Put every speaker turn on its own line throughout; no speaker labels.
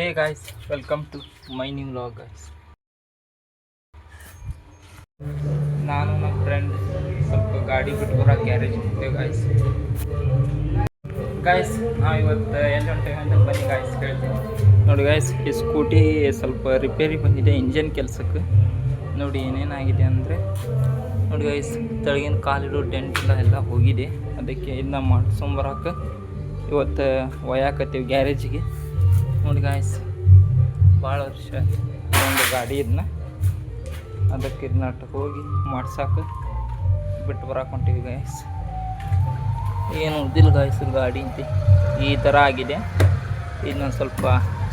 Hey guys, welcome to my new vlog guys. ನಾನು ನಮ್ಮ friend ಸ್ವಲ್ಪ ಗಾಡಿ ಬಿಟ್ಟು ಬರೋಕೆ ಗ್ಯಾರೇಜ್ ಹೋಗ್ತೇವೆ ಗಾಯ್ಸ್ ನಾವು ಇವತ್ತು ಎಲ್ಲಿ ಹೊಂಟೇವೆ ಅಂತ ಬನ್ನಿ ಗಾಯ್ಸ್ ಹೇಳ್ತೀನಿ ನೋಡಿ ಗಾಯ್ಸ್. ಈ ಸ್ಕೂಟಿ ಸ್ವಲ್ಪ ರಿಪೇರಿ ಬಂದಿದೆ ಇಂಜನ್ ಕೆಲಸಕ್ಕೆ. ನೋಡಿ ಏನೇನಾಗಿದೆ ಅಂದರೆ ನೋಡಿ ಗಾಯ್ಸ್, ತೆಳಗಿನ ಕಾಲಿಡು ಡೆಂಟ್ ಎಲ್ಲ ಹೋಗಿದೆ. ಅದಕ್ಕೆ ಇದನ್ನ ಮಾಡಿಸ್ಕೊಂಬರಕ್ಕೆ ಇವತ್ತು ಒಯ್ಯಾಕತ್ತೀವಿ ಗ್ಯಾರೇಜಿಗೆ. ನೋಡಿ ಗಾಯ್ಸ್, ಭಾಳ ವರ್ಷ ಒಂದು ಗಾಡಿ ಇದನ್ನ ಅದಕ್ಕೆ ಇದನ್ನ ಹೋಗಿ ಮಾಡ್ಸಕ್ಕೆ ಬಿಟ್ಟು ಬರಕ್ಕೆ ಹೊಂಟೀವಿ ಗಾಯ್ಸ್. ಏನು ಉದ್ದಿಲ್ಲ ಗಾಯ್ಸ್, ಗಾಡಿ ಅಂತ ಈ ಥರ ಆಗಿದೆ. ಇದನ್ನ ಸ್ವಲ್ಪ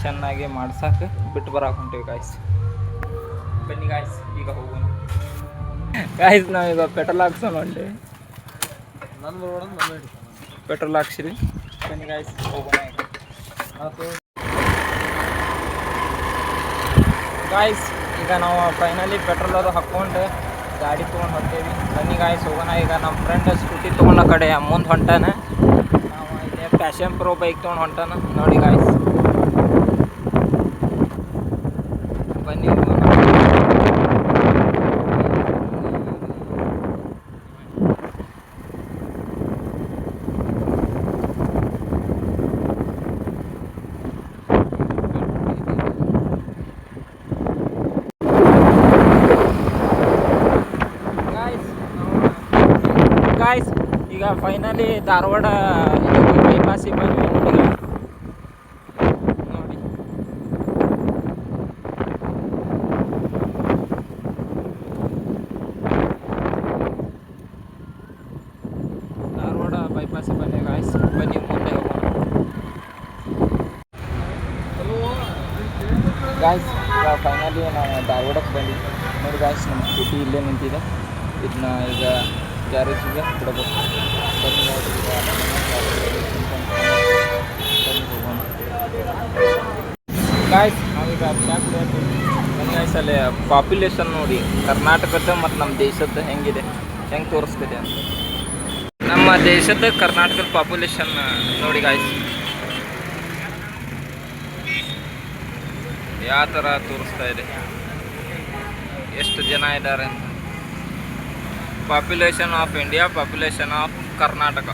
ಚೆನ್ನಾಗಿ ಮಾಡ್ಸಕ್ಕೆ ಬಿಟ್ಟು ಬರಕ್ಕೆ ಹೊಂಟೀವಿ ಗಾಯ್ಸ್. ಬನ್ನಿ ಗಾಯ್ಸ್, ಈಗ ಹೋಗೋಣ ಗಾಯ್ಸ್. ನಾವೀಗ ಪೆಟ್ರೋಲ್ ಹಾಕ್ಸೋಣ ಹೊಂಟೇವಿ. ಪೆಟ್ರೋಲ್ ಹಾಕ್ಸಿರಿ. ಬನ್ನಿ ಗಾಯ್ಸ್, ಹೋಗೋಣ ಗಾಯ್ಸ್. ಈಗ ನಾವು ಫೈನಲಿ ಪೆಟ್ರೋಲ್ ಅದು ಹಾಕ್ಕೊಂಡು ಗಾಡಿ ತೊಗೊಂಡು ಹೊಂಟೇವಿ. ಬನ್ನಿ ಗಾಯ್ಸ್, ಹೋಗೋಣ. ಈಗ ನಮ್ಮ ಫ್ರೆಂಡ್ ಸ್ಕೂಟಿ ತೊಗೊಂಡ ಕಡೆ ಮುಂದೆ ಹೊಂಟಾನ. ನಾವು ಇಲ್ಲೇ ಪ್ಯಾಷನ್ ಪ್ರೋ ಬೈಕ್ ತೊಗೊಂಡು ಹೊಂಟಾನ. ನೋಡಿ ಗಾಯ್ಸ್, ಬನ್ನಿ ಹೋಗೋಣ. ಗಾಯ್ಸ್, ಈಗ ಫೈನಲಿ ಧಾರವಾಡ ಬೈಪಾಸಿಗೆ ಬಂದ್ವಿ. ನೋಡಿ ಧಾರವಾಡ ಬೈಪಾಸಿಗೆ ಬಂದೆ ಗಾಯ್ಸ್. ಬನ್ನಿ ಮುಂದೆ ಹೋಗೋಣ ಗಾಯ್ಸ್. ಈಗ ಫೈನಲಿ ನಾವು ಧಾರವಾಡಕ್ಕೆ ಬಂದ್ವಿ. ನೋಡಿ ಗಾಯ್ಸ್, ನಮ್ಮ ಸ್ಕೂಟಿ ಇಲ್ಲೇ ನಿಂತಿದೆ. ಇದನ್ನ ಈಗ ಗ್ಯಾರೇಜಿಗೆ ಬಿಡಬೇಕು. ಗಾಯ್ಸ್, ನಾವೀಗ ಚಾ ಕುಡಿಯೋದು. ಗಾಯ್ಸ್, ಅಲ್ಲಿ ಪಾಪ್ಯುಲೇಷನ್ ನೋಡಿ ಕರ್ನಾಟಕದ ಮತ್ತು ನಮ್ಮ ದೇಶದ ಹೆಂಗಿದೆ, ಹೆಂಗೆ ತೋರಿಸ್ತಿದೆ ಅಂತ. ನಮ್ಮ ದೇಶದ ಕರ್ನಾಟಕದ ಪಾಪ್ಯುಲೇಷನ್ ನೋಡಿ ಗಾಯ್ಸ್, ಯಾವ ಥರ ತೋರಿಸ್ತಾ ಇದೆ, ಎಷ್ಟು ಜನ ಇದ್ದಾರೆ ಅಂತ. Population of India, population of Karnataka.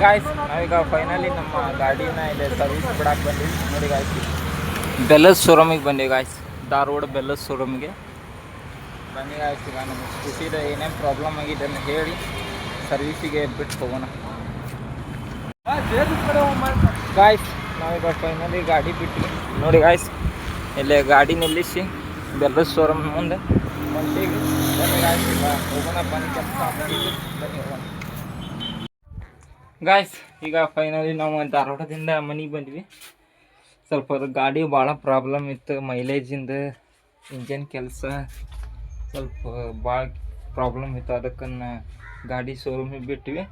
Guys, ನಾವೀಗ ಫೈನಲಿ ನಮ್ಮ ಗಾಡಿನ ಇಲ್ಲಿ ಸರ್ವಿಸ್ ಬಿಡಕ್ಕೆ ಬಂದ್ವಿ. ನೋಡಿ ಗಾಯ್ಸ್, ಬೆಲ್ಲಸ್ ಶೋರೂಮಿಗೆ ಬಂದೀವಿ ಗಾಯ್ಸ್. ಧಾರವಾಡ ಬೆಲ್ಲಸ್ ಶೋರೂಮಿಗೆ ಬನ್ನಿ ಗಾಯ್ಸ್. ಈಗ ನಮ್ಮ ಸ್ಕೂಟಿದ ಏನೇನು ಪ್ರಾಬ್ಲಮ್ ಆಗಿದೆ ಅಂತ ಹೇಳಿ ಸರ್ವಿಸಿಗೆ ಬಿಟ್ಟು ಹೋಗೋಣ ಗಾಯ್ಸ್. ನಾವೀಗ ಫೈನಲಿ ಗಾಡಿ ಬಿಟ್ಟು ನೋಡಿ ಗಾಯ್ಸ್, ಇಲ್ಲೇ ಗಾಡಿ ನಿಲ್ಲಿಸಿ ಬೆಲ್ಲಸ್ ಶೋರೂಮ್ ಮುಂದೆ ಹೊಂಟೀವಿ. ಬನ್ನಿ ಗಾಯ್ಸ್, ಈಗ ಹೋಗೋಣ. ಬನ್ನಿ ಕೆಲಸ ಬನ್ನಿ ಹೋಗೋಣ ಗಾಯ್ಸ್. ಈಗ ಫೈನಲಿ ನಾವು ಧಾರವಾಡದಿಂದ ಮನೆಗೆ ಬಂದ್ವಿ. ಸ್ವಲ್ಪ ಅದು ಗಾಡಿ ಭಾಳ ಪ್ರಾಬ್ಲಮ್ ಇತ್ತು. ಮೈಲೇಜಿಂದ ಇಂಜನ್ ಕೆಲಸ ಸ್ವಲ್ಪ ಭಾಳ ಪ್ರಾಬ್ಲಮ್ ಇತ್ತು. ಅದಕ್ಕೆ ಗಾಡಿ ಶೋರೂಮಿಗೆ ಬಿಟ್ವಿ.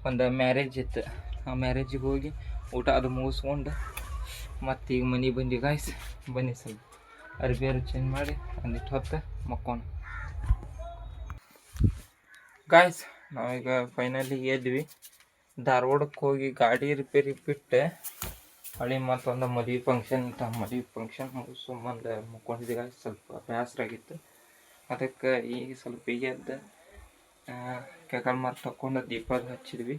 ಒಂದು ಮ್ಯಾರೇಜ್ ಇತ್ತು, ಆ ಮ್ಯಾರೇಜಿಗೆ ಹೋಗಿ ಊಟ ಅದು ಮುಗಿಸ್ಕೊಂಡು ಮತ್ತು ಈಗ ಮನೆಗೆ ಬಂದ್ವಿ ಗಾಯ್ಸ್. ಬನ್ನಿ ಸ್ವಲ್ಪ ಅರ್ಬಿ ಚೇಂಜ್ ಮಾಡಿ ಒಂದಿಟ್ಟು ಹೊತ್ತು ಮಕ್ಕೋಣ ಗಾಯ್ಸ್. ನಾವೀಗ ಫೈನಲಿ ಎದ್ವಿ. ಧಾರವಾಡಕ್ಕೆ ಹೋಗಿ ಗಾಡಿ ರಿಪೇರಿ ಬಿಟ್ಟು ಹಳಿ ಮತ್ತೊಂದು ಮದುವೆ ಫಂಕ್ಷನ್ ಇತ್ತು. ಮದುವೆ ಫಂಕ್ಷನ್ ಮುಗಿಸ್ಕೊಂಬಂದು ಮುಕ್ಕೊಂಡಿದ್ದೆ ಗಾಯ್ಸ್. ಸ್ವಲ್ಪ ಬೇಸರಾಗಿತ್ತು, ಅದಕ್ಕೆ ಈಗ ಸ್ವಲ್ಪ ಈಗ ಎದ್ದು ಕೆಕಲ್ ಮಾರು ತಗೊಂಡು ದೀಪದ ಹಚ್ಚಿದ್ವಿ.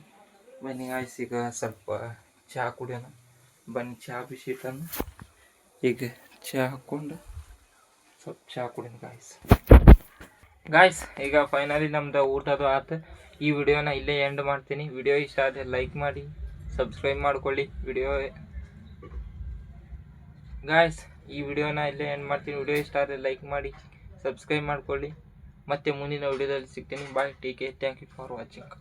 ಬನ್ನಿ ಗಾಯ್ಸ್, ಈಗ ಸ್ವಲ್ಪ ಚಹಾ ಕುಡಿಯೋಣ. ಬನ್ನಿ, ಚಹಾ ಬಿಸಿ ಇಟ್ಟನ್ನು ಈಗ ಚಹಾ ಹಾಕ್ಕೊಂಡು ಸ್ವಲ್ಪ ಚಹಾ ಕುಡಿಯೋಣ ಗಾಯ್ಸ್. ಈಗ ಫೈನಲಿ ನಮ್ದು ಊಟದು ಆಯ್ತು. ಈ ವಿಡಿಯೋನ ಇಲ್ಲೇ ಎಂಡ್ ಮಾಡ್ತೀನಿ. ವಿಡಿಯೋ ಇಷ್ಟ ಆದರೆ ಲೈಕ್ ಮಾಡಿ, ಸಬ್ಸ್ಕ್ರೈಬ್ ಮಾಡ್ಕೊಳ್ಳಿ. ಗಾಯ್ಸ್, ಈ ವಿಡಿಯೋನ ಇಲ್ಲೇ ಎಂಡ್ ಮಾಡ್ತೀನಿ. ವಿಡಿಯೋ ಇಷ್ಟ ಆದರೆ ಲೈಕ್ ಮಾಡಿ, ಸಬ್ಸ್ಕ್ರೈಬ್ ಮಾಡ್ಕೊಳ್ಳಿ. ಮತ್ತೆ ಮುಂದಿನ ವಿಡಿಯೋದಲ್ಲಿ ಸಿಗ್ತೀನಿ. Bye, take care, thank you for watching.